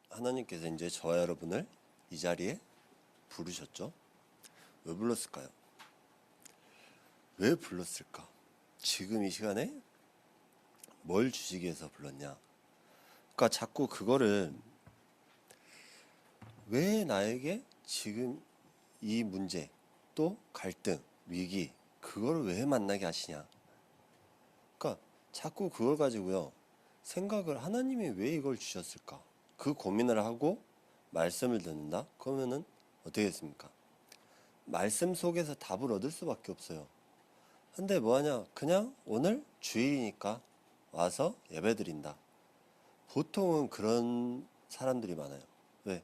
하나님께서 이제 저와 여러분을 이 자리에 부르셨죠. 왜 불렀을까요? 왜 불렀을까? 지금 이 시간에 뭘 주시기 위해서 불렀냐? 그러니까 자꾸 그거를 왜 나에게 지금 이 문제, 또 갈등, 위기, 그걸 왜 만나게 하시냐? 그러니까 자꾸 그걸 가지고요, 생각을 하나님이 왜 이걸 주셨을까? 그 고민을 하고 말씀을 듣는다? 그러면은 어떻게 됐습니까? 말씀 속에서 답을 얻을 수밖에 없어요. 근데 뭐하냐? 그냥 오늘 주일이니까 와서 예배 드린다. 보통은 그런 사람들이 많아요. 왜?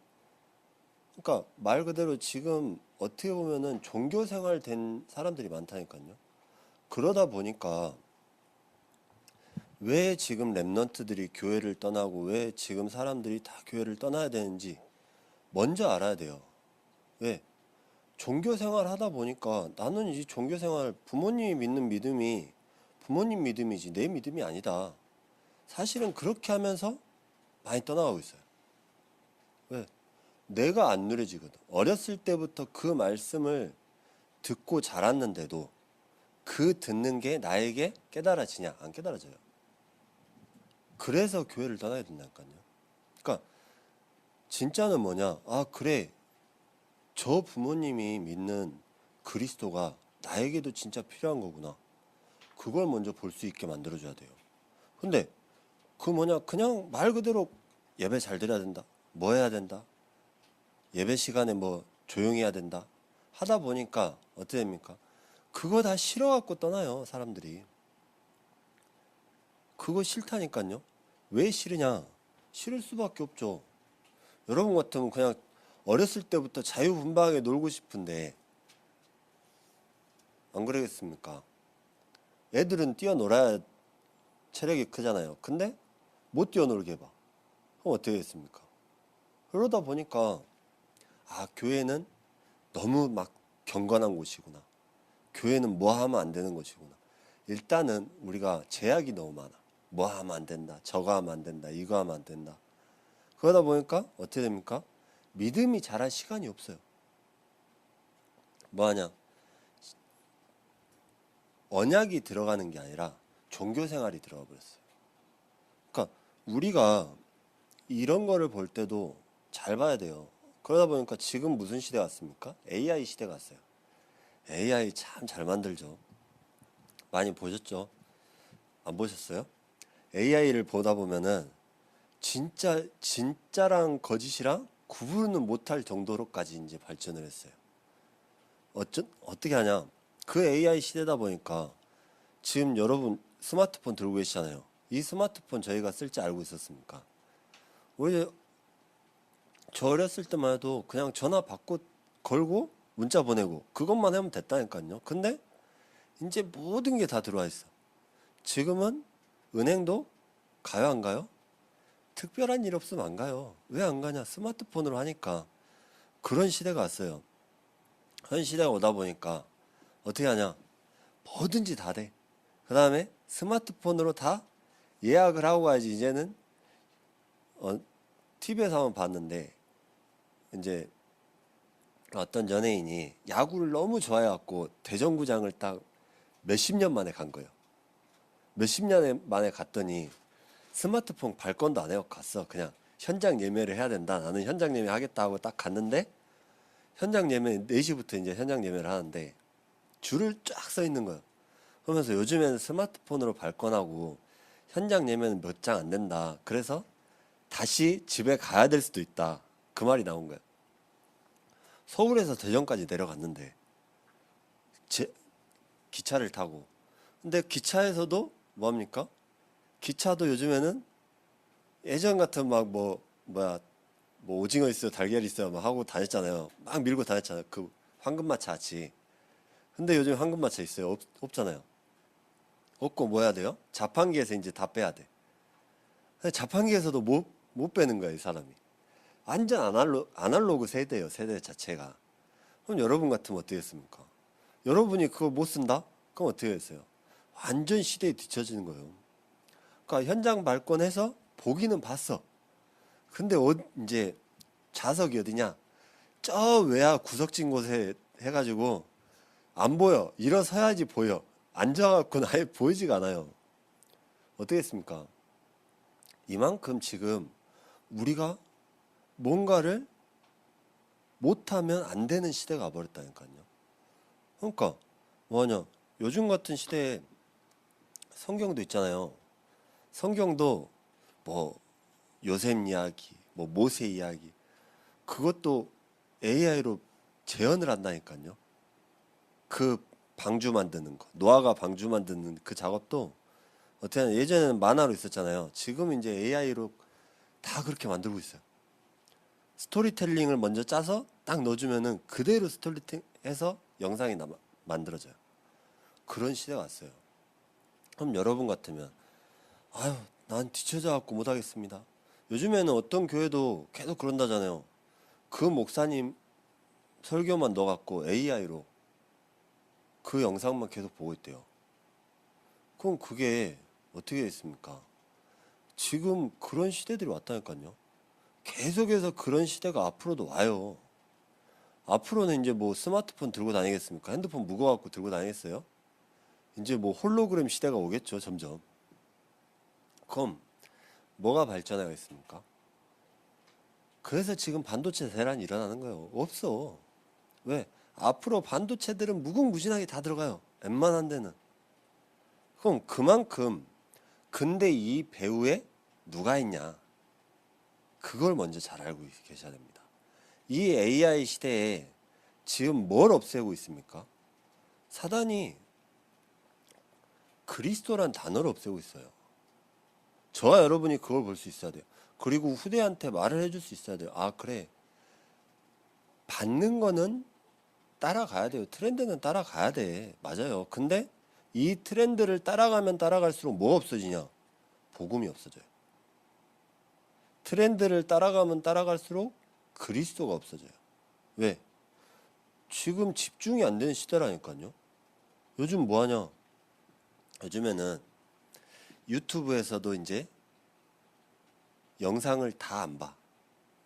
그러니까 말 그대로 지금 어떻게 보면은 종교 생활 된 사람들이 많다니까요. 그러다 보니까 왜 지금 랩런트들이 교회를 떠나고 왜 지금 사람들이 다 교회를 떠나야 되는지 먼저 알아야 돼요. 왜? 종교 생활 하다 보니까 나는 이 종교 생활, 부모님이 믿는 믿음이 부모님 믿음이지 내 믿음이 아니다. 사실은 그렇게 하면서 많이 떠나가고 있어요. 왜? 내가 안 누려지거든. 어렸을 때부터 그 말씀을 듣고 자랐는데도 그 듣는 게 나에게 깨달아지냐? 안 깨달아져요. 그래서 교회를 떠나야 된다니까요. 그러니까 진짜는 뭐냐? 아, 그래. 저 부모님이 믿는 그리스도가 나에게도 진짜 필요한 거구나. 그걸 먼저 볼 수 있게 만들어줘야 돼요. 근데 그 뭐냐? 그냥 말 그대로 예배 잘 드려야 된다. 뭐 해야 된다. 예배 시간에 뭐 조용히 해야 된다. 하다 보니까 어떻게 됩니까? 그거 다 싫어갖고 떠나요, 사람들이. 그거 싫다니까요. 왜 싫으냐? 싫을 수밖에 없죠. 여러분 같으면 그냥 어렸을 때부터 자유분방하게 놀고 싶은데 안 그러겠습니까? 애들은 뛰어놀아야 체력이 크잖아요. 근데 못 뛰어놀게 해봐. 그럼 어떻게 됐습니까? 그러다 보니까 아, 교회는 너무 막 경건한 곳이구나. 교회는 뭐 하면 안 되는 곳이구나. 일단은 우리가 제약이 너무 많아. 뭐 하면 안 된다. 저거 하면 안 된다. 이거 하면 안 된다. 그러다 보니까 어떻게 됩니까? 믿음이 자랄 시간이 없어요. 뭐 하냐? 언약이 들어가는 게 아니라 종교 생활이 들어가 버렸어요. 그러니까 우리가 이런 거를 볼 때도 잘 봐야 돼요. 그러다 보니까 지금 무슨 시대 같습니까? AI 시대 같아요. AI 참 잘 만들죠. 많이 보셨죠? 안 보셨어요? AI를 보다 보면은 진짜랑 거짓이랑 구분을 못할 정도로까지 이제 발전을 했어요. 어떻게 하냐? 그 AI 시대다 보니까 지금 여러분 스마트폰 들고 계시잖아요. 이 스마트폰 저희가 쓸 줄 알고 있었습니까? 우리 저 어렸을 때만 해도 그냥 전화 받고 걸고 문자 보내고 그것만 하면 됐다니까요. 근데 이제 모든 게 다 들어와 있어. 지금은 은행도 가요, 안 가요? 특별한 일 없으면 안 가요. 왜 안 가냐? 스마트폰으로 하니까. 그런 시대가 왔어요. 그런 시대가 오다 보니까 어떻게 하냐? 뭐든지 다 돼. 그 다음에 스마트폰으로 다 예약을 하고 가야지. 이제는 TV에서 한번 봤는데 이제 어떤 연예인이 야구를 너무 좋아해갖고 대전구장을 딱 몇십 년 만에 간 거예요. 몇십 년 만에 갔더니 스마트폰 발권도 안 해고 갔어. 그냥 현장 예매를 해야 된다. 나는 현장 예매 하겠다 하고 딱 갔는데 현장 예매 4시부터 이제 현장 예매를 하는데 줄을 쫙 서 있는 거예요. 그러면서 요즘에는 스마트폰으로 발권하고 현장 예매는 몇 장 안 된다. 그래서 다시 집에 가야 될 수도 있다. 그 말이 나온 거예요. 서울에서 대전까지 내려갔는데 기차를 타고. 근데 기차에서도 뭐합니까? 기차도 요즘에는 예전 같은 막 뭐 오징어 있어요, 달걀 있어요 막 하고 다녔잖아요. 막 밀고 다녔잖아요. 그 황금마차 같이. 근데 요즘 황금마차 있어요? 없잖아요. 없고 뭐 해야 돼요? 자판기에서 이제 다 빼야 돼. 근데 자판기에서도 못 빼는 거야, 이 사람이. 완전 아날로그 세대예요, 세대 자체가. 그럼 여러분 같으면 어떻게 했습니까? 여러분이 그거 못 쓴다? 그럼 어떻게 했어요? 완전 시대에 뒤처지는 거예요. 그러니까 현장 발권해서 보기는 봤어. 근데 이제 좌석이 어디냐? 저 외야 구석진 곳에 해가지고 안 보여. 일어서야지 보여. 앉아갖고는 아예 보이지가 않아요. 어떻겠습니까? 이만큼 지금 우리가 뭔가를 못하면 안 되는 시대가 와버렸다니까요. 그러니까 뭐냐? 요즘 같은 시대에 성경도 있잖아요. 성경도 뭐 요셉 이야기, 뭐 모세 이야기, 그것도 AI로 재현을 한다니까요. 그 방주 만드는 거, 노아가 방주 만드는 그 작업도 어떻게 하냐, 예전에는 만화로 있었잖아요. 지금 이제 AI로 다 그렇게 만들고 있어요. 스토리텔링을 먼저 짜서 딱 넣어주면은 그대로 스토리텔링해서 영상이 만들어져요. 그런 시대가 왔어요. 그럼 여러분 같으면 아유, 난 뒤쳐져 갖고 못하겠습니다. 요즘에는 어떤 교회도 계속 그런다잖아요. 그 목사님 설교만 넣어갖고 AI로 그 영상만 계속 보고 있대요. 그럼 그게 어떻게 됐습니까? 지금 그런 시대들이 왔다니까요. 계속해서 그런 시대가 앞으로도 와요. 앞으로는 이제 뭐 스마트폰 들고 다니겠습니까? 핸드폰 무거워갖고 들고 다니겠어요? 이제 뭐 홀로그램 시대가 오겠죠, 점점. 그럼 뭐가 발전하겠습니까? 그래서 지금 반도체 대란이 일어나는 거예요. 없어. 왜? 앞으로 반도체들은 무궁무진하게 다 들어가요. 웬만한 데는. 그럼 그만큼 근데 이 배후에 누가 있냐? 그걸 먼저 잘 알고 계셔야 됩니다. 이 AI 시대에 지금 뭘 없애고 있습니까? 사단이 그리스도란 단어를 없애고 있어요. 저와 여러분이 그걸 볼 수 있어야 돼요. 그리고 후대한테 말을 해줄 수 있어야 돼요. 아, 그래. 받는 거는 따라가야 돼요. 트렌드는 따라가야 돼. 맞아요. 근데 이 트렌드를 따라가면 따라갈수록 뭐가 없어지냐? 복음이 없어져요. 트렌드를 따라가면 따라갈수록 그리스도가 없어져요. 왜? 지금 집중이 안 되는 시대라니까요. 요즘 뭐 하냐? 요즘에는 유튜브에서도 이제 영상을 다 안 봐.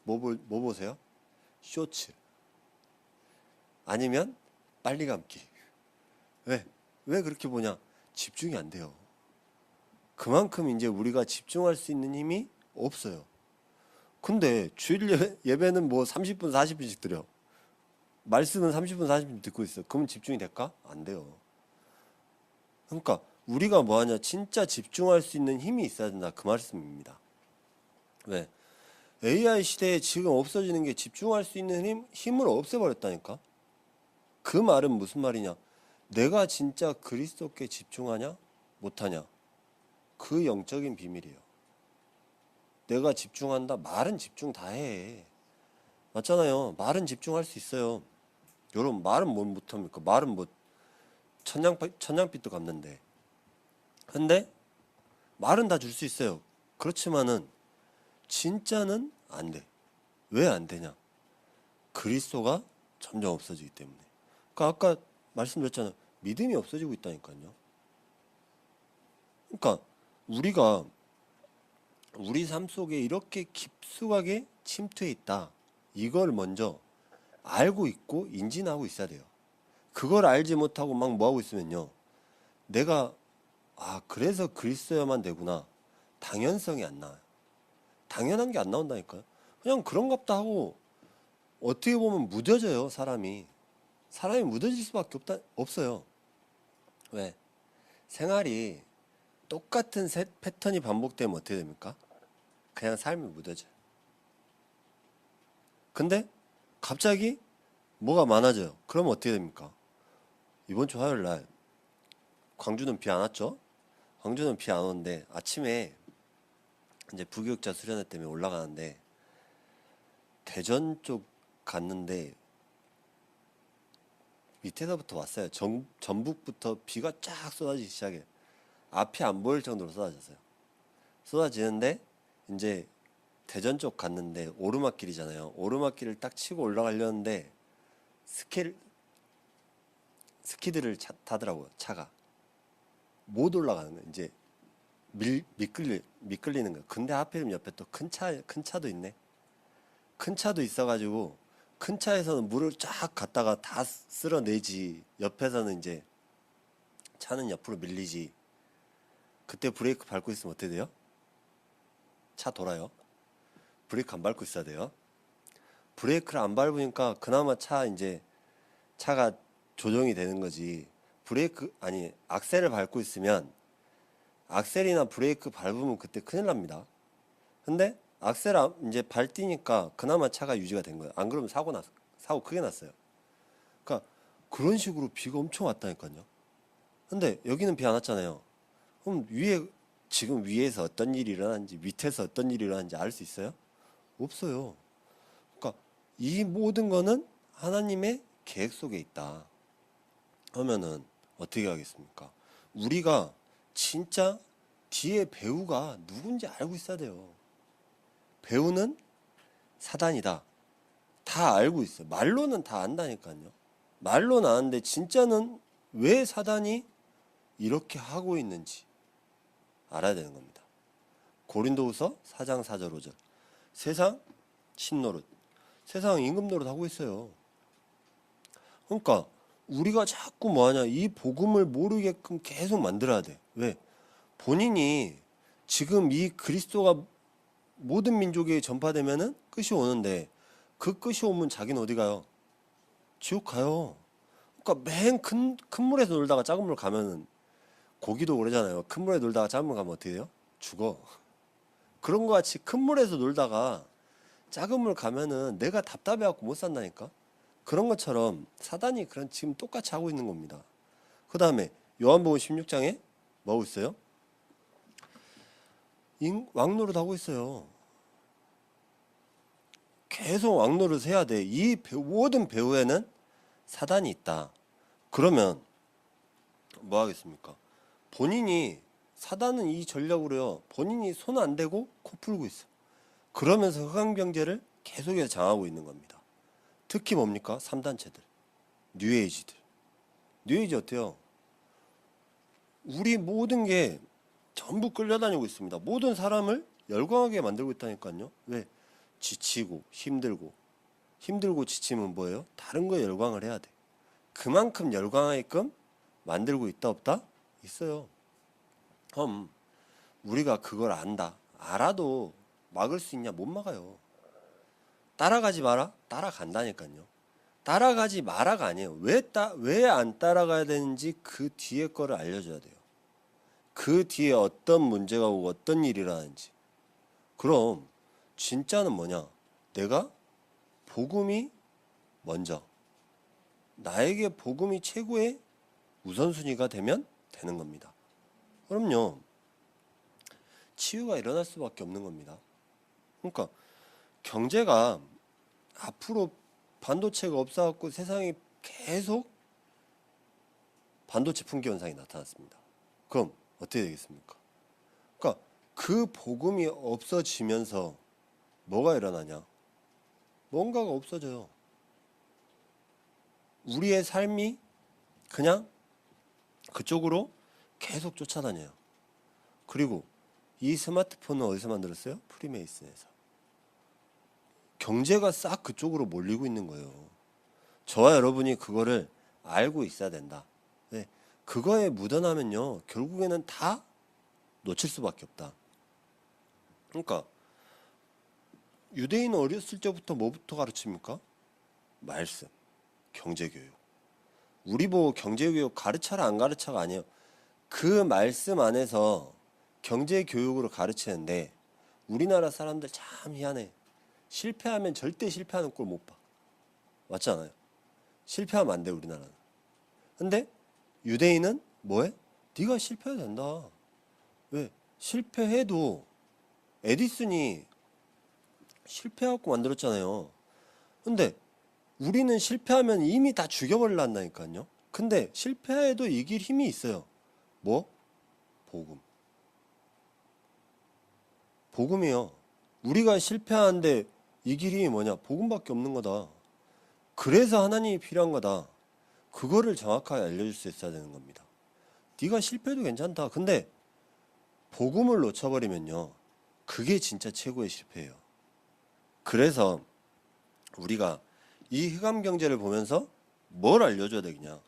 뭐 보세요? 쇼츠. 아니면 빨리 감기. 왜? 왜 그렇게 보냐? 집중이 안 돼요. 그만큼 이제 우리가 집중할 수 있는 힘이 없어요. 근데 주일 예배는 뭐 30분, 40분씩 드려. 말씀은 30분, 40분 듣고 있어. 그러면 집중이 될까? 안 돼요. 그러니까 우리가 뭐 하냐? 진짜 집중할 수 있는 힘이 있어야 된다. 그 말씀입니다. 왜? AI 시대에 지금 없어지는 게 집중할 수 있는 힘을 없애버렸다니까? 그 말은 무슨 말이냐? 내가 진짜 그리스도께 집중하냐? 못하냐? 그 영적인 비밀이에요. 내가 집중한다? 말은 집중 다 해. 맞잖아요. 말은 집중할 수 있어요. 여러분, 말은 뭘 못합니까? 말은 뭐 천냥빚도 갚는데. 근데 말은 다 줄 수 있어요. 그렇지만은 진짜는 안 돼. 왜 안 되냐? 그리스도가 점점 없어지기 때문에. 그러니까 아까 말씀드렸잖아요. 믿음이 없어지고 있다니까요. 그러니까 우리가 우리 삶 속에 이렇게 깊숙하게 침투해 있다. 이걸 먼저 알고 있고 인지하고 있어야 돼요. 그걸 알지 못하고 막 뭐하고 있으면요. 내가 그래서 그리스도야만 되구나. 당연성이 안 나와요. 당연한 게 안 나온다니까요. 그냥 그런갑다 하고 어떻게 보면 무뎌져요, 사람이. 사람이 무뎌질 수밖에 없어요. 왜? 생활이 똑같은 패턴이 반복되면 어떻게 됩니까? 그냥 삶이 무뎌져요. 근데 갑자기 뭐가 많아져요. 그러면 어떻게 됩니까? 이번 주 화요일 날 광주는 비 안 왔죠? 광주는 비 안 오는데 아침에 이제 부교육자 수련회 때문에 올라가는데 대전 쪽 갔는데 밑에서부터 왔어요. 전북부터 비가 쫙 쏟아지기 시작해. 앞이 안 보일 정도로 쏟아졌어요. 쏟아지는데 이제 대전 쪽 갔는데 오르막길이잖아요. 오르막길을 딱 치고 올라가려는데 스키드를 타더라고요. 차가 못 올라가는 거예요. 이제 미끌리는 거예요. 근데 하필이면 옆에 또 큰 차도 있네. 큰 차도 있어가지고 큰 차에서는 물을 쫙 갖다가 다 쓸어내지. 옆에서는 이제 차는 옆으로 밀리지. 그때 브레이크 밟고 있으면 어떻게 돼요? 차 돌아요. 브레이크 안 밟고 있어야 돼요. 브레이크를 안 밟으니까 그나마 차가 조정이 되는 거지. 악셀을 밟고 있으면 악셀이나 브레이크 밟으면 그때 큰일 납니다. 근데 이제 밟디니까 그나마 차가 유지가 된 거예요. 안 그러면 사고 크게 났어요. 그러니까 그런 식으로 비가 엄청 왔다니까요. 근데 여기는 비 안 왔잖아요. 그럼 지금 위에서 어떤 일이 일어나는지 밑에서 어떤 일이 일어나는지 알 수 있어요? 없어요. 그러니까 이 모든 거는 하나님의 계획 속에 있다. 하면은 어떻게 하겠습니까? 우리가 진짜 뒤에 배우가 누군지 알고 있어야 돼요. 배우는 사단이다. 다 알고 있어요. 말로는 다 안다니까요. 말로는 아는데 진짜는 왜 사단이 이렇게 하고 있는지 알아야 되는 겁니다. 고린도후서 4장 4절 5절. 세상 신노릇, 세상 임금노릇 하고 있어요. 그러니까 우리가 자꾸 뭐하냐, 이 복음을 모르게끔 계속 만들어야 돼. 왜? 본인이 지금 이 그리스도가 모든 민족에 전파되면은 끝이 오는데 그 끝이 오면 자기는 어디 가요? 지옥 가요. 그러니까 맨 큰 물에서 놀다가 작은 물 가면은, 고기도 그러잖아요. 큰 물에 놀다가 작은 물 가면 어떻게 돼요? 죽어. 그런 거 같이 큰 물에서 놀다가 작은 물 가면은 내가 답답해갖고 못 산다니까. 그런 것처럼 사단이 지금 똑같이 하고 있는 겁니다. 그 다음에 요한복음 16장에 뭐하고 있어요? 왕노릇 하고 있어요. 계속 왕노릇 해야 돼. 모든 배후에는 사단이 있다. 그러면 뭐 하겠습니까? 사단은 이 전략으로요, 본인이 손 안 대고 코 풀고 있어. 그러면서 흑암경제를 계속해서 장하고 있는 겁니다. 특히 뭡니까? 3단체들, 뉴에이지들. 뉴에이지 어때요? 우리 모든 게 전부 끌려다니고 있습니다. 모든 사람을 열광하게 만들고 있다니까요. 왜? 지치고 힘들고 지치면 뭐예요? 다른 거에 열광을 해야 돼. 그만큼 열광하게끔 만들고 있다 없다? 있어요. 그럼 우리가 그걸 안다. 알아도 막을 수 있냐? 못 막아요. 따라가지 마라? 따라간다니까요. 따라가지 마라가 아니에요. 왜 안 따라가야 되는지 그 뒤에 거를 알려줘야 돼요. 그 뒤에 어떤 문제가 오고 어떤 일이 일어나는지. 그럼 진짜는 뭐냐? 내가 복음이 먼저, 나에게 복음이 최고의 우선순위가 되면 되는 겁니다. 그럼요, 치유가 일어날 수밖에 없는 겁니다. 그러니까 경제가 앞으로 반도체가 없어갖고 세상에 계속 반도체 품귀 현상이 나타났습니다. 그럼 어떻게 되겠습니까? 그러니까 그 복음이 없어지면서 뭐가 일어나냐? 뭔가가 없어져요. 우리의 삶이 그냥 그쪽으로 계속 쫓아다녀요. 그리고 이 스마트폰은 어디서 만들었어요? 프리메이슨에서. 경제가 싹 그쪽으로 몰리고 있는 거예요. 저와 여러분이 그거를 알고 있어야 된다. 네. 그거에 묻어나면요, 결국에는 다 놓칠 수밖에 없다. 그러니까 유대인은 어렸을 때부터 뭐부터 가르칩니까? 말씀, 경제교육. 우리 보고 경제교육 가르쳐라 안 가르쳐가 아니에요. 그 말씀 안에서 경제교육으로 가르치는데 우리나라 사람들 참 희한해. 실패하면 절대 실패하는 꼴 못 봐. 맞지 않아요? 실패하면 안 돼, 우리나라는. 근데 유대인은 뭐해? 네가 실패해도 된다. 왜? 실패해도 에디슨이 실패하고 만들었잖아요. 근데 우리는 실패하면 이미 다 죽여버릴란다니까요. 근데 실패해도 이길 힘이 있어요. 뭐? 복음. 복음이요. 우리가 실패하는데 이길 힘이 뭐냐? 복음밖에 없는 거다. 그래서 하나님이 필요한 거다. 그거를 정확하게 알려줄 수 있어야 되는 겁니다. 네가 실패해도 괜찮다. 근데 복음을 놓쳐버리면요, 그게 진짜 최고의 실패예요. 그래서 우리가 이 흑암 경제를 보면서 뭘 알려줘야 되겠냐?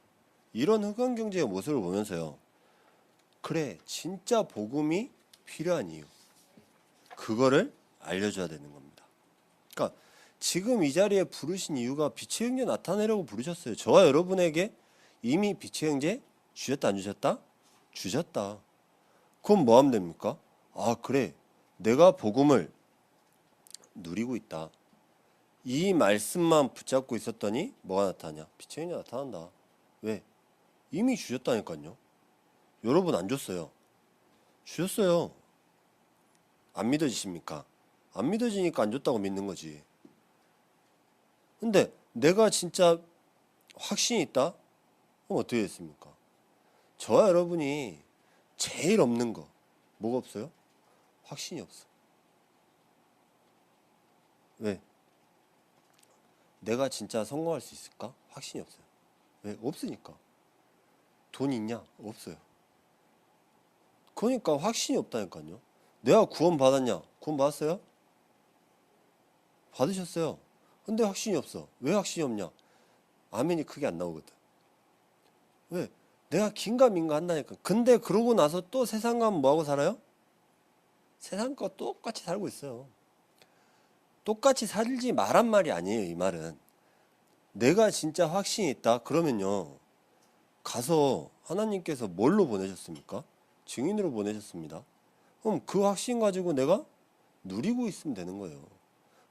이런 흑암 경제의 모습을 보면서요. 그래, 진짜 복음이 필요한 이유. 그거를 알려줘야 되는 겁니다. 그러니까 지금 이 자리에 부르신 이유가 빛의 형제 나타내려고 부르셨어요. 저와 여러분에게 이미 빛의 형제 주셨다 안 주셨다? 주셨다. 그럼 뭐 하면 됩니까? 아, 그래. 내가 복음을 누리고 있다. 이 말씀만 붙잡고 있었더니 뭐가 나타나냐? 빛의 형제 나타난다. 왜? 이미 주셨다니까요. 여러분 안 줬어요. 주셨어요. 안 믿어지십니까? 안 믿어지니까 안 줬다고 믿는 거지. 근데 내가 진짜 확신이 있다? 그럼 어떻게 됐습니까? 저와 여러분이 제일 없는 거 뭐가 없어요? 확신이 없어. 왜? 내가 진짜 성공할 수 있을까? 확신이 없어요. 왜? 없으니까. 돈 있냐? 없어요. 그러니까 확신이 없다니까요. 내가 구원 받았냐? 구원 받았어요? 받으셨어요. 근데 확신이 없어. 왜 확신이 없냐? 아멘이 크게 안 나오거든. 왜? 내가 긴가민가 한다니까. 근데 그러고 나서 또 세상 가면 뭐하고 살아요? 세상과 똑같이 살고 있어요. 똑같이 살지 말란 말이 아니에요. 이 말은 내가 진짜 확신이 있다 그러면요, 가서 하나님께서 뭘로 보내셨습니까? 증인으로 보내셨습니다. 그럼 그 확신 가지고 내가 누리고 있으면 되는 거예요.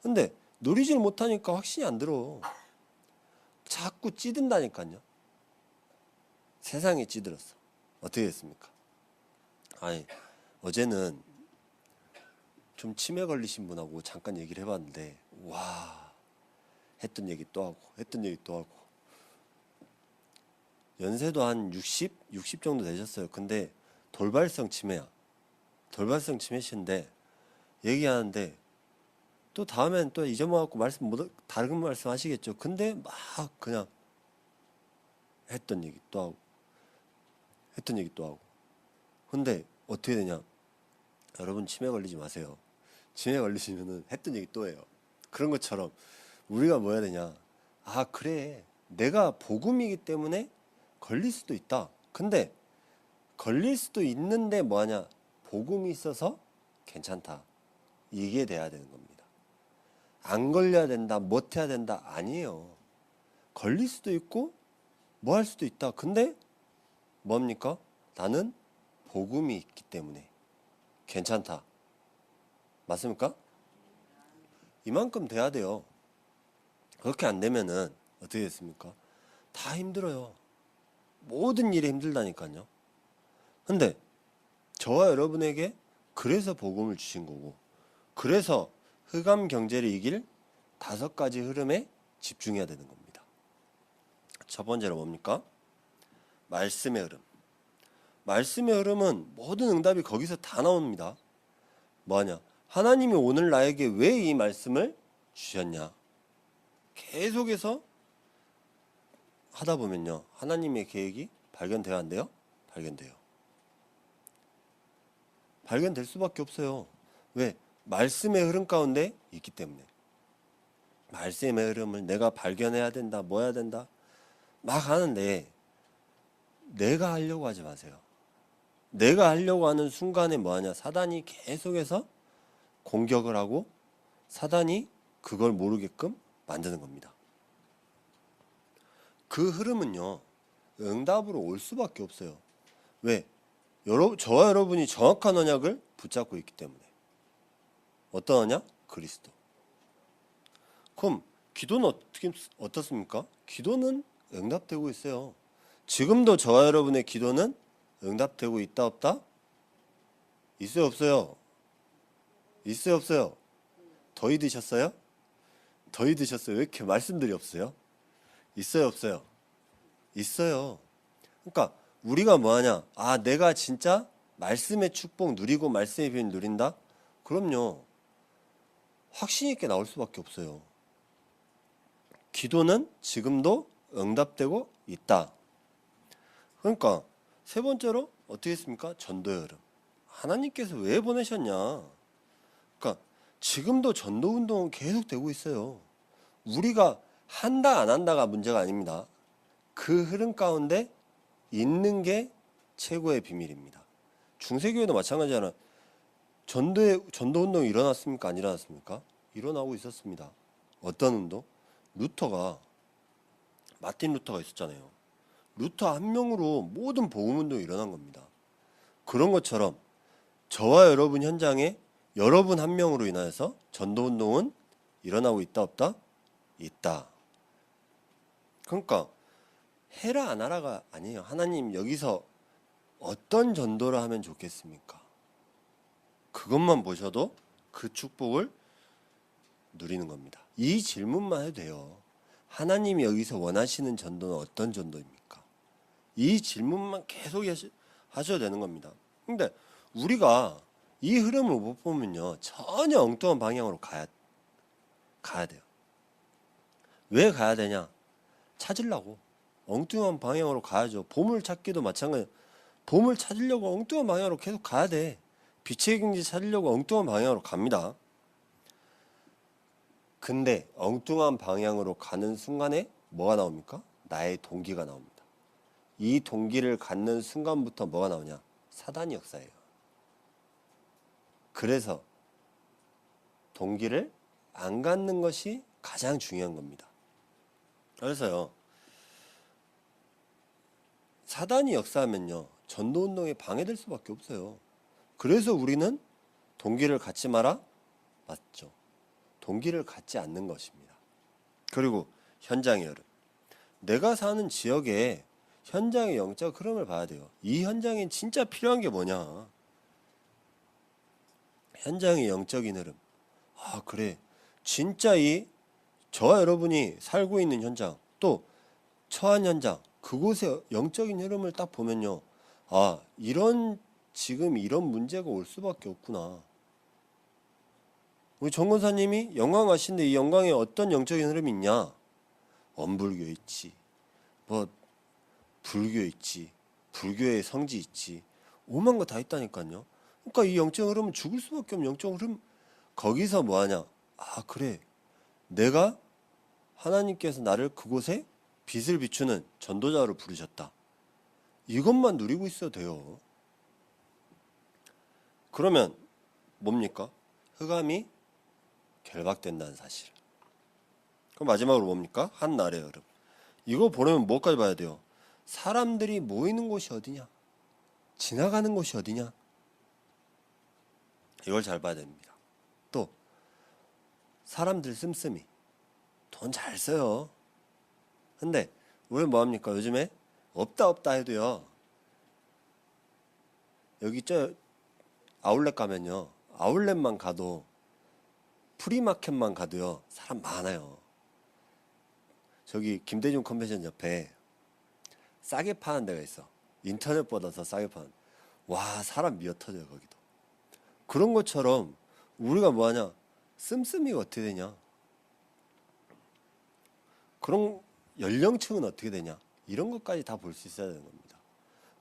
근데 누리질 못하니까 확신이 안 들어. 자꾸 찌든다니까요. 세상에 찌들었어. 어떻게 됐습니까? 아니, 어제는 좀 치매 걸리신 분하고 잠깐 얘기를 해봤는데, 와, 했던 얘기 또 하고 했던 얘기 또 하고. 연세도 한 60 정도 되셨어요. 근데 돌발성 치매야. 돌발성 치매신데 얘기하는데 또 다음엔 또 잊어먹고 말씀 못 다른 말씀 하시겠죠. 근데 막 그냥 했던 얘기 또 하고 했던 얘기 또 하고. 근데 어떻게 되냐? 여러분 치매 걸리지 마세요. 치매 걸리시면은 했던 얘기 또 해요. 그런 것처럼 우리가 뭐 해야 되냐? 아, 그래. 내가 복음이기 때문에 걸릴 수도 있다. 근데 걸릴 수도 있는데 뭐하냐? 복음이 있어서 괜찮다. 이게 돼야 되는 겁니다. 안 걸려야 된다, 못 해야 된다 아니에요. 걸릴 수도 있고 뭐 할 수도 있다. 근데 뭡니까? 나는 복음이 있기 때문에 괜찮다. 맞습니까? 이만큼 돼야 돼요. 그렇게 안 되면은 어떻게 됐습니까? 다 힘들어요. 모든 일이 힘들다니까요. 근데 저와 여러분에게 그래서 복음을 주신 거고, 그래서 흑암 경제를 이길 5가지 흐름에 집중해야 되는 겁니다. 첫 번째로 뭡니까? 말씀의 흐름. 말씀의 흐름은 모든 응답이 거기서 다 나옵니다. 뭐하냐? 하나님이 오늘 나에게 왜 이 말씀을 주셨냐? 계속해서 하다 보면요, 하나님의 계획이 발견돼야 안 돼요? 발견돼요. 발견될 수밖에 없어요. 왜? 말씀의 흐름 가운데 있기 때문에. 말씀의 흐름을 내가 발견해야 된다, 뭐 해야 된다 막 하는데 내가 하려고 하지 마세요. 내가 하려고 하는 순간에 뭐하냐? 사단이 계속해서 공격을 하고 사단이 그걸 모르게끔 만드는 겁니다. 그 흐름은요, 응답으로 올 수밖에 없어요. 왜? 저와 여러분이 정확한 언약을 붙잡고 있기 때문에. 어떤 언약? 그리스도. 그럼 기도는 어떻습니까? 기도는 응답되고 있어요. 지금도 저와 여러분의 기도는 응답되고 있다 없다? 있어요 없어요? 있어요 없어요? 더위 드셨어요? 더위 드셨어요? 왜 이렇게 말씀들이 없어요? 있어요 없어요? 있어요. 그러니까 우리가 뭐하냐? 아, 내가 진짜 말씀의 축복 누리고 말씀의 비밀 누린다? 그럼요. 확신 있게 나올 수밖에 없어요. 기도는 지금도 응답되고 있다. 그러니까 세 번째로 어떻게 했습니까? 전도의 흐름. 하나님께서 왜 보내셨냐? 그러니까 지금도 전도 운동은 계속 되고 있어요. 우리가 한다 안 한다가 문제가 아닙니다. 그 흐름 가운데 있는 게 최고의 비밀입니다. 중세교회도 마찬가지잖아. 전도 운동이 일어났습니까? 안 일어났습니까? 일어나고 있었습니다. 어떤 운동? 마틴 루터가 있었잖아요. 루터 한 명으로 모든 복음 운동이 일어난 겁니다. 그런 것처럼 저와 여러분 현장에 여러분 한 명으로 인하여서 전도 운동은 일어나고 있다 없다? 있다. 그러니까 해라 안 하라가 아니에요. 하나님 여기서 어떤 전도를 하면 좋겠습니까? 그것만 보셔도 그 축복을 누리는 겁니다. 이 질문만 해도 돼요. 하나님이 여기서 원하시는 전도는 어떤 전도입니까? 이 질문만 계속 하셔도 되는 겁니다. 근데 우리가 이 흐름을 못 보면요, 전혀 엉뚱한 방향으로 가야 돼요. 왜 가야 되냐? 찾으려고. 엉뚱한 방향으로 가야죠. 보물 찾기도 마찬가지예요. 보물 찾으려고 엉뚱한 방향으로 계속 가야 돼. 빛의 경지 찾으려고 엉뚱한 방향으로 갑니다. 근데 엉뚱한 방향으로 가는 순간에 뭐가 나옵니까? 나의 동기가 나옵니다. 이 동기를 갖는 순간부터 뭐가 나오냐? 사단이 역사예요. 그래서 동기를 안 갖는 것이 가장 중요한 겁니다. 그래서요, 사단이 역사하면요, 전도운동에 방해될 수밖에 없어요. 그래서 우리는 동기를 갖지 마라? 맞죠. 동기를 갖지 않는 것입니다. 그리고 현장의 흐름. 내가 사는 지역에 현장의 영적 흐름을 봐야 돼요. 이 현장엔 진짜 필요한 게 뭐냐? 현장의 영적인 흐름. 아, 그래. 진짜 저와 여러분이 살고 있는 현장, 또 처한 현장, 그곳의 영적인 흐름을 딱 보면요. 아, 지금 이런 문제가 올 수밖에 없구나. 우리 정 권사님이 영광 하신데 이 영광에 어떤 영적인 흐름이 있냐? 원불교 있지, 뭐 불교 있지, 불교의 성지 있지, 오만 거 다 있다니까요. 그러니까 이 영적 흐름은 죽을 수밖에 없는 영적 흐름. 거기서 뭐 하냐? 아, 그래. 내가 하나님께서 나를 그곳에 빛을 비추는 전도자로 부르셨다. 이것만 누리고 있어도 돼요. 그러면 뭡니까? 흑암이 결박된다는 사실. 그럼 마지막으로 뭡니까? 한 날의 흐름. 이거 보려면 뭐까지 봐야 돼요? 사람들이 모이는 곳이 어디냐? 지나가는 곳이 어디냐? 이걸 잘 봐야 됩니다. 또 사람들 씀씀이 돈 잘 써요. 근데 왜 뭐합니까? 요즘에 없다 해도요, 여기 아울렛 가면요, 아울렛만 가도, 프리마켓만 가도요, 사람 많아요. 저기 김대중 컨벤션 옆에 싸게 파는 데가 있어. 인터넷보다 더 싸게 파는. 와, 사람 미어 터져요 거기도. 그런 것처럼 우리가 뭐하냐? 씀씀이가 어떻게 되냐? 그런 연령층은 어떻게 되냐? 이런 것까지 다 볼 수 있어야 되는 겁니다.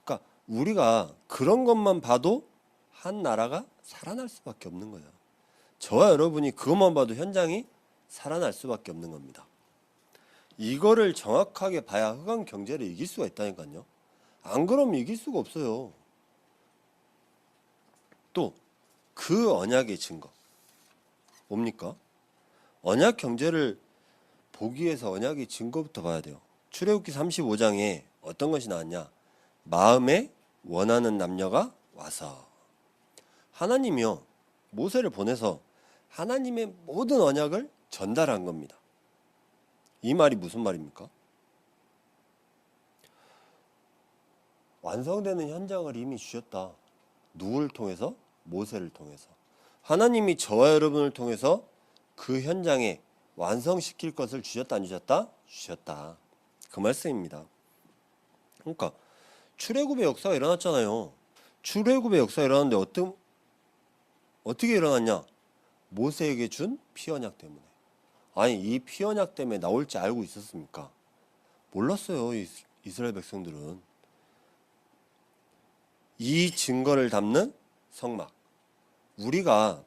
그러니까 우리가 그런 것만 봐도 한 나라가 살아날 수밖에 없는 거예요. 저와 여러분이 그것만 봐도 현장이 살아날 수밖에 없는 겁니다. 이거를 정확하게 봐야 흑암 경제를 이길 수가 있다니까요. 안 그러면 이길 수가 없어요. 또 그 언약의 증거 뭡니까? 언약 경제를 보기 위해서 언약의 증거부터 봐야 돼요. 출애굽기 35장에 어떤 것이 나왔냐? 마음에 원하는 남녀가 와서. 하나님이요, 모세를 보내서 하나님의 모든 언약을 전달한 겁니다. 이 말이 무슨 말입니까? 완성되는 현장을 이미 주셨다. 누구를 통해서? 모세를 통해서. 하나님이 저와 여러분을 통해서 그 현장에 완성시킬 것을 주셨다 안 주셨다? 주셨다. 그 말씀입니다. 그러니까 출애굽의 역사가 일어났잖아요. 출애굽의 역사가 일어났는데 어떻게 일어났냐? 모세에게 준 피언약 때문에. 아니, 이 피언약 때문에 나올지 알고 있었습니까? 몰랐어요. 이스라엘 백성들은. 이 증거를 담는 성막. 우리가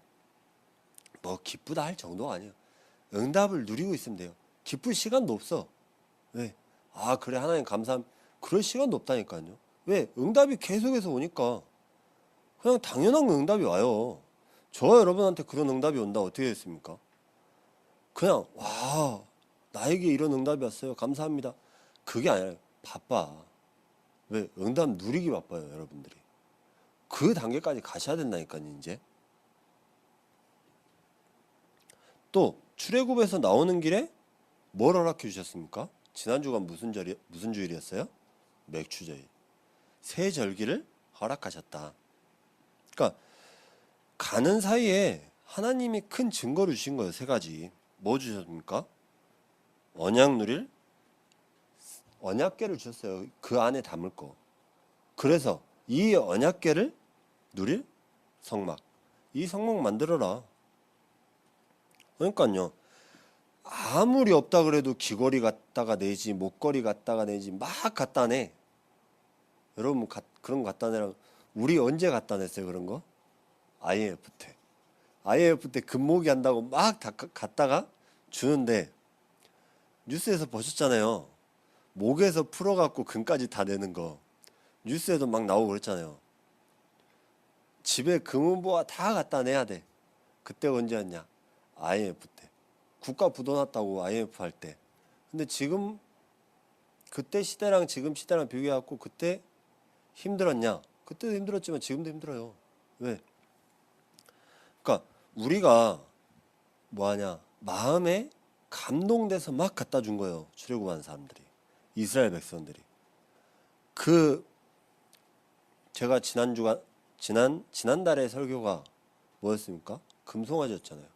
뭐 기쁘다 할 정도가 아니에요. 응답을 누리고 있으면 돼요. 기쁠 시간도 없어. 왜? 아, 그래, 하나님 감사함. 그럴 시간도 없다니까요. 왜? 응답이 계속해서 오니까 그냥 당연한 응답이 와요. 저와 여러분한테 그런 응답이 온다 어떻게 됐습니까? 그냥 와, 나에게 이런 응답이 왔어요. 감사합니다. 그게 아니라 바빠. 왜? 응답 누리기 바빠요, 여러분들이. 그 단계까지 가셔야 된다니까요, 이제. 또 출애굽에서 나오는 길에 뭘 허락해 주셨습니까? 지난주가 무슨 주일이었어요? 맥추제일. 새 절기를 허락하셨다. 그러니까 가는 사이에 하나님이 큰 증거를 주신 거예요. 세 가지. 뭐 주셨습니까? 언약 누릴 언약궤를 주셨어요. 그 안에 담을 거. 그래서 이 언약궤를 누릴 성막. 이 성막 만들어라. 그러니까요. 아무리 없다 그래도 귀걸이 갖다가 내지, 목걸이 갖다가 내지, 막 갖다 내. 여러분 그런 거 갖다 내라. 우리 언제 갖다 냈어요, 그런 거? IMF 때. IMF 때 금모기 한다고 막 다 갖다가 주는데 뉴스에서 보셨잖아요. 목에서 풀어갖고 금까지 다 내는 거. 뉴스에도 막 나오고 그랬잖아요. 집에 금은보화 다 갖다 내야 돼. 그때 언제였냐? IMF 때. 국가 부도났다고 IMF 할 때. 근데 지금 그때 시대랑 지금 시대랑 비교해갖고 그때 힘들었냐? 그때도 힘들었지만 지금도 힘들어요. 왜? 그러니까 우리가 뭐하냐? 마음에 감동돼서 막 갖다 준 거예요. 출애굽한 사람들이. 이스라엘 백성들이. 제가 지난달에 설교가 뭐였습니까? 금송아지였잖아요.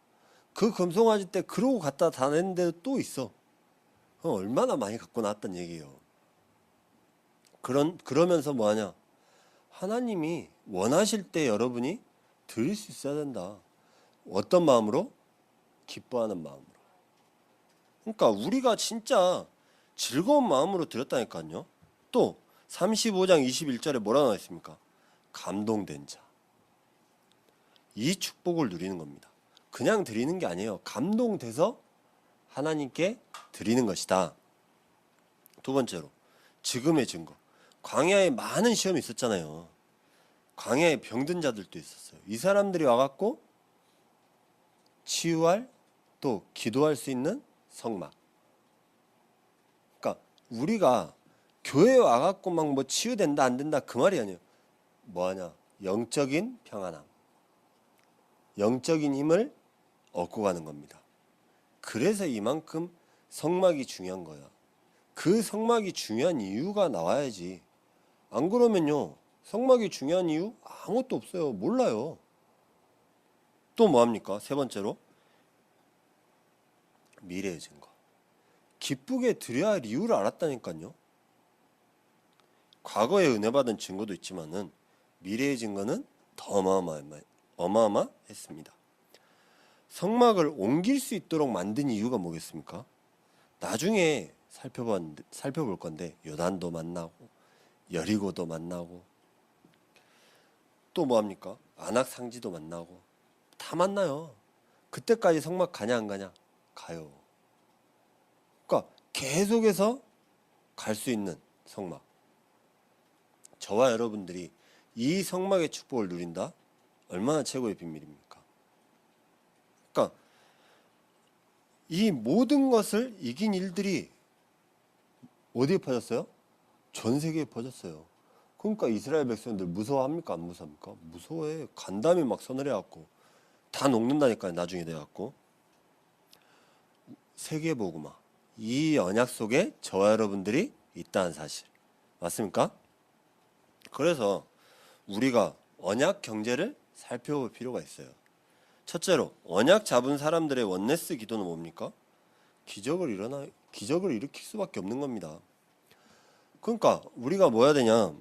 그 금송아지 때 그러고 갖다 다 냈는 데도 또 있어. 얼마나 많이 갖고 나왔단 얘기예요. 그러면서 뭐하냐? 하나님이 원하실 때 여러분이 드릴 수 있어야 된다. 어떤 마음으로? 기뻐하는 마음으로. 그러니까 우리가 진짜 즐거운 마음으로 드렸다니까요. 또 35장 21절에 뭐라 나와 있습니까? 감동된 자. 이 축복을 누리는 겁니다. 그냥 드리는 게 아니에요. 감동돼서 하나님께 드리는 것이다. 두 번째로 지금의 증거. 광야에 많은 시험이 있었잖아요. 광야에 병든 자들도 있었어요. 이 사람들이 와갖고 치유할 또 기도할 수 있는 성막. 그러니까 우리가 교회에 와갖고 막 뭐 치유된다 안 된다 그 말이 아니에요. 뭐하냐? 영적인 평안함. 영적인 힘을 얻고 가는 겁니다. 그래서 이만큼 성막이 중요한 거야. 그 성막이 중요한 이유가 나와야지. 안 그러면요. 성막이 중요한 이유 아무것도 없어요. 몰라요. 또 뭐합니까? 세 번째로 미래의 증거. 기쁘게 드려야 할 이유를 알았다니까요. 과거에 은혜 받은 증거도 있지만은 미래의 증거는 더 어마어마했습니다. 성막을 옮길 수 있도록 만든 이유가 뭐겠습니까? 나중에 살펴볼 건데 요단도 만나고 여리고도 만나고 또 뭐합니까? 안악상지도 만나고 다 만나요. 그때까지 성막 가냐 안 가냐? 가요. 그러니까 계속해서 갈 수 있는 성막. 저와 여러분들이 이 성막의 축복을 누린다? 얼마나 최고의 비밀입니까? 그러니까 이 모든 것을 이긴 일들이 어디에 퍼졌어요? 전 세계에 퍼졌어요. 그러니까 이스라엘 백성들 무서워합니까? 안 무서워합니까? 무서워해. 간담이 막 서늘해갖고 다 녹는다니까요. 나중에 돼갖고. 세계복음화. 이 언약 속에 저와 여러분들이 있다는 사실. 맞습니까? 그래서 우리가 언약 경제를 살펴볼 필요가 있어요. 첫째로 언약 잡은 사람들의 원네스 기도는 뭡니까? 기적을 일으킬 수밖에 없는 겁니다. 그러니까 우리가 뭐 해야 되냐?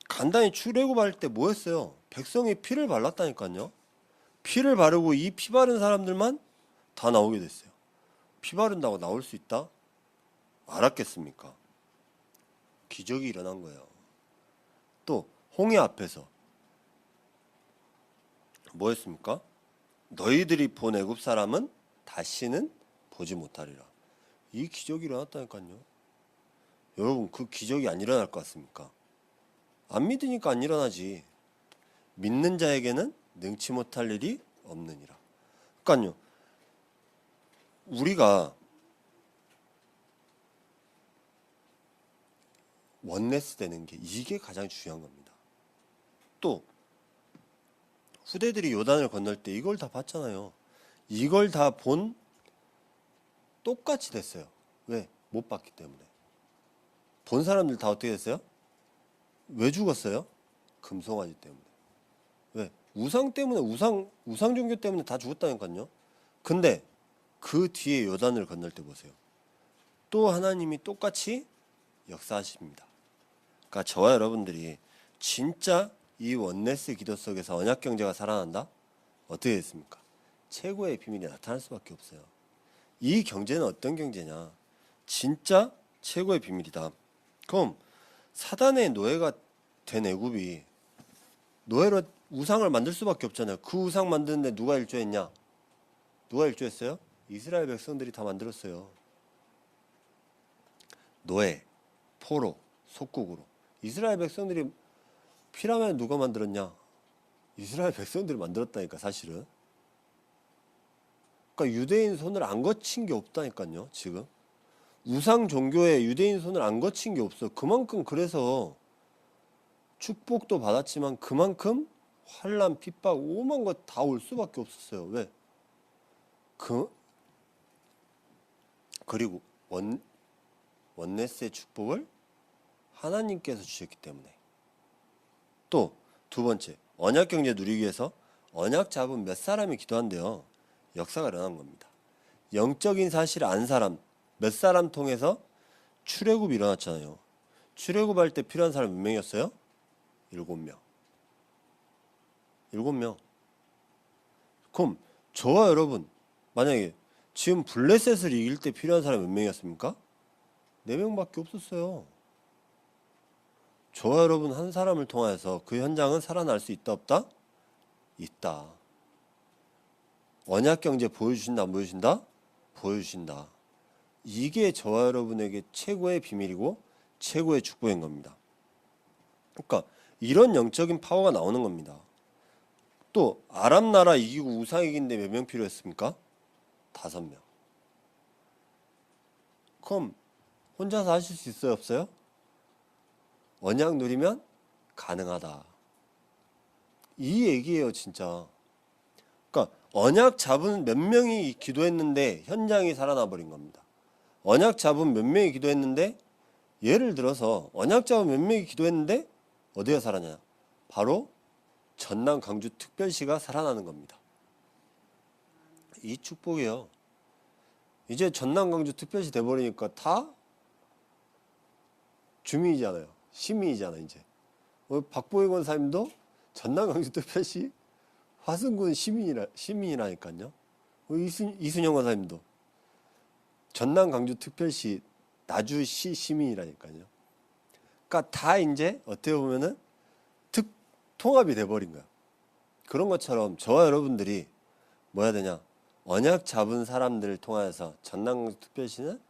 간단히 출애굽할 때 뭐 했어요? 백성이 피를 발랐다니까요. 피를 바르고 이 피 바른 사람들만 다 나오게 됐어요. 피 바른다고 나올 수 있다? 알았겠습니까? 기적이 일어난 거예요. 또 홍해 앞에서 뭐 했습니까? 너희들이 본 애굽 사람은 다시는 보지 못하리라. 이 기적이 일어났다니까요. 여러분, 그 기적이 안 일어날 것 같습니까? 안 믿으니까 안 일어나지. 믿는 자에게는 능치 못할 일이 없느니라. 그러니까요, 우리가 원네스 되는 게 이게 가장 중요한 겁니다. 또 후대들이 요단을 건널 때 이걸 다 봤잖아요. 이걸 다 본 똑같이 됐어요. 왜? 못 봤기 때문에. 본 사람들 다 어떻게 됐어요? 왜 죽었어요? 금송아지 때문에. 왜? 우상 때문에, 우상 종교 때문에 다 죽었다니까요. 근데 그 뒤에 요단을 건널 때 보세요. 또 하나님이 똑같이 역사하십니다. 그러니까 저와 여러분들이 진짜 이 원네스 기도 속에서 언약 경제가 살아난다? 어떻게 됐습니까? 최고의 비밀이 나타날 수밖에 없어요. 이 경제는 어떤 경제냐? 진짜 최고의 비밀이다. 그럼 사단의 노예가 된 애굽이 노예로 우상을 만들 수밖에 없잖아요. 그 우상 만드는데 누가 일조했냐? 누가 일조했어요? 이스라엘 백성들이 다 만들었어요. 노예, 포로, 속국으로. 이스라엘 백성들이 피라미드 누가 만들었냐? 이스라엘 백성들이 만들었다니까 사실은. 그러니까 유대인 손을 안 거친 게 없다니까요. 지금 우상 종교에 유대인 손을 안 거친 게 없어. 그만큼 그래서 축복도 받았지만 그만큼 환난, 핍박, 오만 것 다 올 수밖에 없었어요. 왜? 그리고 원네스의 축복을 하나님께서 주셨기 때문에. 또 두 번째, 언약 경제 누리기 위해서 언약 잡은 몇 사람이 기도한대요. 역사가 일어난 겁니다. 영적인 사실 안 사람, 몇 사람 통해서 출애굽이 일어났잖아요. 출애굽할 때 필요한 사람 몇 명이었어요? 7명. 7명. 그럼 저와 여러분, 만약에 지금 블레셋을 이길 때 필요한 사람 몇 명이었습니까? 4명밖에 없었어요. 저와 여러분 한 사람을 통해서 그 현장은 살아날 수 있다 없다? 있다. 언약 경제 보여주신다 안 보여주신다? 보여주신다. 이게 저와 여러분에게 최고의 비밀이고 최고의 축복인 겁니다. 그러니까 이런 영적인 파워가 나오는 겁니다. 또 아람 나라 이기고 우상 이기는데 몇 명 필요했습니까? 5명. 그럼 혼자서 하실 수 있어요 없어요? 언약 누리면 가능하다. 이 얘기예요 진짜. 그러니까 언약 잡은 몇 명이 기도했는데 현장이 살아나 버린 겁니다. 언약 잡은 몇 명이 기도했는데 예를 들어서 언약 잡은 몇 명이 기도했는데 어디가 살아나냐? 바로 전남 강주 특별시가 살아나는 겁니다. 이 축복이에요. 이제 전남 강주 특별시 돼버리니까 다 주민이잖아요. 시민이잖아 이제. 박보영 권사님도 전남 강주 특별시 화순군 시민이라니까요. 이순영 권사님도 전남 강주 특별시 나주시 시민이라니까요. 그러니까 다 이제 어떻게 보면은 통합이 돼버린 거야. 그런 것처럼 저와 여러분들이 뭐 해야 되냐? 언약 잡은 사람들을 통해서 전남 강주 특별시는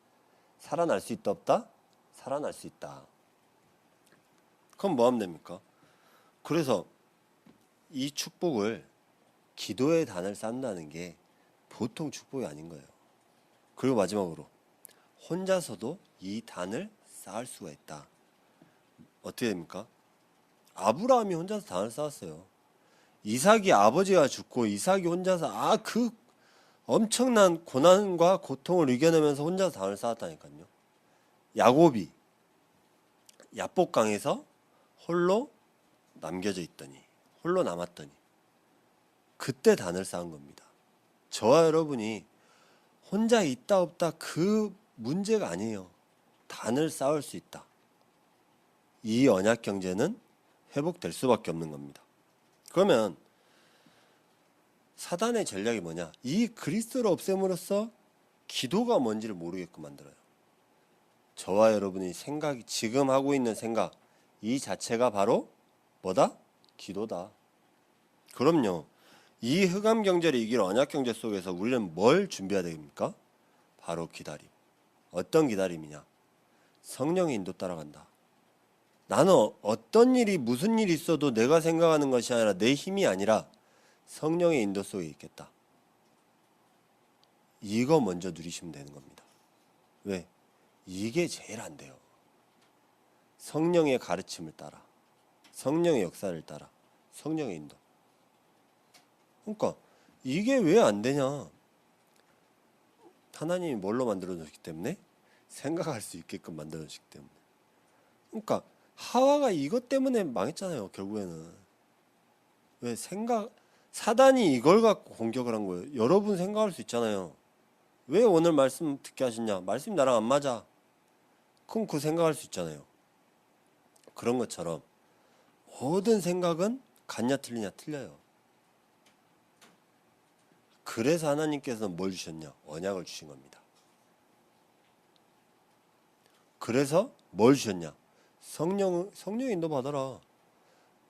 살아날 수 있다 없다? 살아날 수 있다. 그럼 뭐 하면 됩니까? 그래서 이 축복을 기도의 단을 쌓는다는 게 보통 축복이 아닌 거예요. 그리고 마지막으로 혼자서도 이 단을 쌓을 수가 있다. 어떻게 됩니까? 아브라함이 혼자서 단을 쌓았어요. 이삭이 아버지가 죽고 이삭이 혼자서 그 엄청난 고난과 고통을 이겨내면서 혼자서 단을 쌓았다니까요. 야곱이 야복강에서 홀로 남겨져 있더니 홀로 남았더니 그때 단을 쌓은 겁니다. 저와 여러분이 혼자 있다 없다 그 문제가 아니에요. 단을 쌓을 수 있다. 이 언약 경제는 회복될 수밖에 없는 겁니다. 그러면 사단의 전략이 뭐냐? 이 그리스도를 없앰으로써 기도가 뭔지를 모르게끔 만들어요. 저와 여러분이 생각이 지금 하고 있는 생각 이 자체가 바로 뭐다? 기도다. 그럼요. 이 흑암 경제를 이길 언약 경제 속에서 우리는 뭘 준비해야 됩니까? 바로 기다림. 어떤 기다림이냐? 성령의 인도 따라간다. 나는 어떤 일이 무슨 일이 있어도 내가 생각하는 것이 아니라 내 힘이 아니라 성령의 인도 속에 있겠다. 이거 먼저 누리시면 되는 겁니다. 왜? 이게 제일 안 돼요. 성령의 가르침을 따라, 성령의 역사를 따라, 성령의 인도. 그러니까 이게 왜 안 되냐? 하나님이 뭘로 만들어 놓으셨기 때문에? 생각할 수 있게끔 만들어 놓으셨기 때문에. 그러니까 하와가 이것 때문에 망했잖아요, 결국에는. 왜? 사단이 이걸 갖고 공격을 한 거예요. 여러분 생각할 수 있잖아요. 왜 오늘 말씀 듣게 하셨냐? 말씀이 나랑 안 맞아. 그럼 그 생각할 수 있잖아요. 그런 것처럼 모든 생각은 같냐 틀리냐 틀려요. 그래서 하나님께서는 뭘 주셨냐? 언약을 주신 겁니다. 그래서 뭘 주셨냐? 성령의 인도 받아라.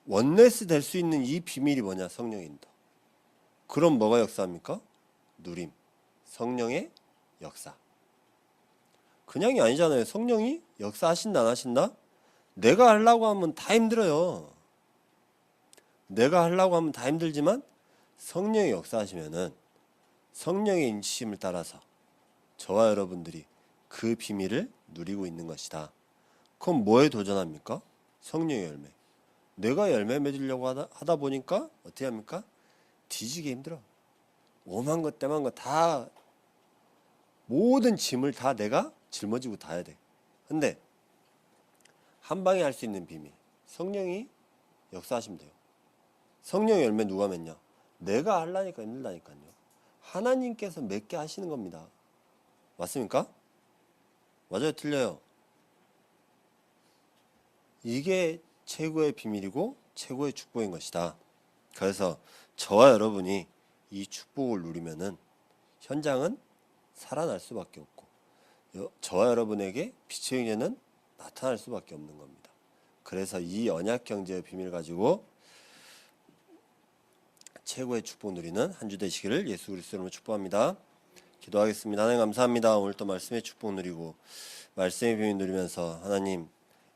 원네스 될 수 있는 이 비밀이 뭐냐? 성령의 인도. 그럼 뭐가 역사합니까? 누림. 성령의 역사. 그냥이 아니잖아요. 성령이 역사하신다 안 하신다? 내가 하려고 하면 다 힘들어요. 내가 하려고 하면 다 힘들지만 성령이 역사하시면은 성령의 인치심을 따라서 저와 여러분들이 그 비밀을 누리고 있는 것이다. 그럼 뭐에 도전합니까? 성령의 열매. 내가 열매 맺으려고 하다 보니까 어떻게 합니까? 뒤지게 힘들어. 오만 것 때만 것 다 모든 짐을 다 내가 짊어지고 다 해야 돼. 근데 한 방에 할 수 있는 비밀. 성령이 역사하시면 돼요. 성령의 열매 누가 맺냐? 내가 하려니까 힘들다니까요. 하나님께서 맺게 하시는 겁니다. 맞습니까? 맞아요? 틀려요? 이게 최고의 비밀이고 최고의 축복인 것이다. 그래서 저와 여러분이 이 축복을 누리면은 현장은 살아날 수밖에 없고 저와 여러분에게 빛의 형제는 나타날 수밖에 없는 겁니다. 그래서 이 언약 경제의 비밀 가지고 최고의 축복 누리는 한 주 되시기를 예수 그리스도로 축복합니다. 기도하겠습니다. 하나님 감사합니다. 오늘 또 말씀의 축복 누리고 말씀의 비밀 누리면서 하나님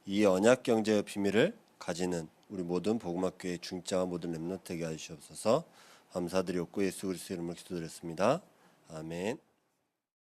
이 언약 경제의 비밀을 가지는 우리 모든 복음학교의 중장과 모든 렘넌트에게 하시옵소서. 감사드리옵고 예수 그리스도 이름으로 기도드렸습니다. 아멘.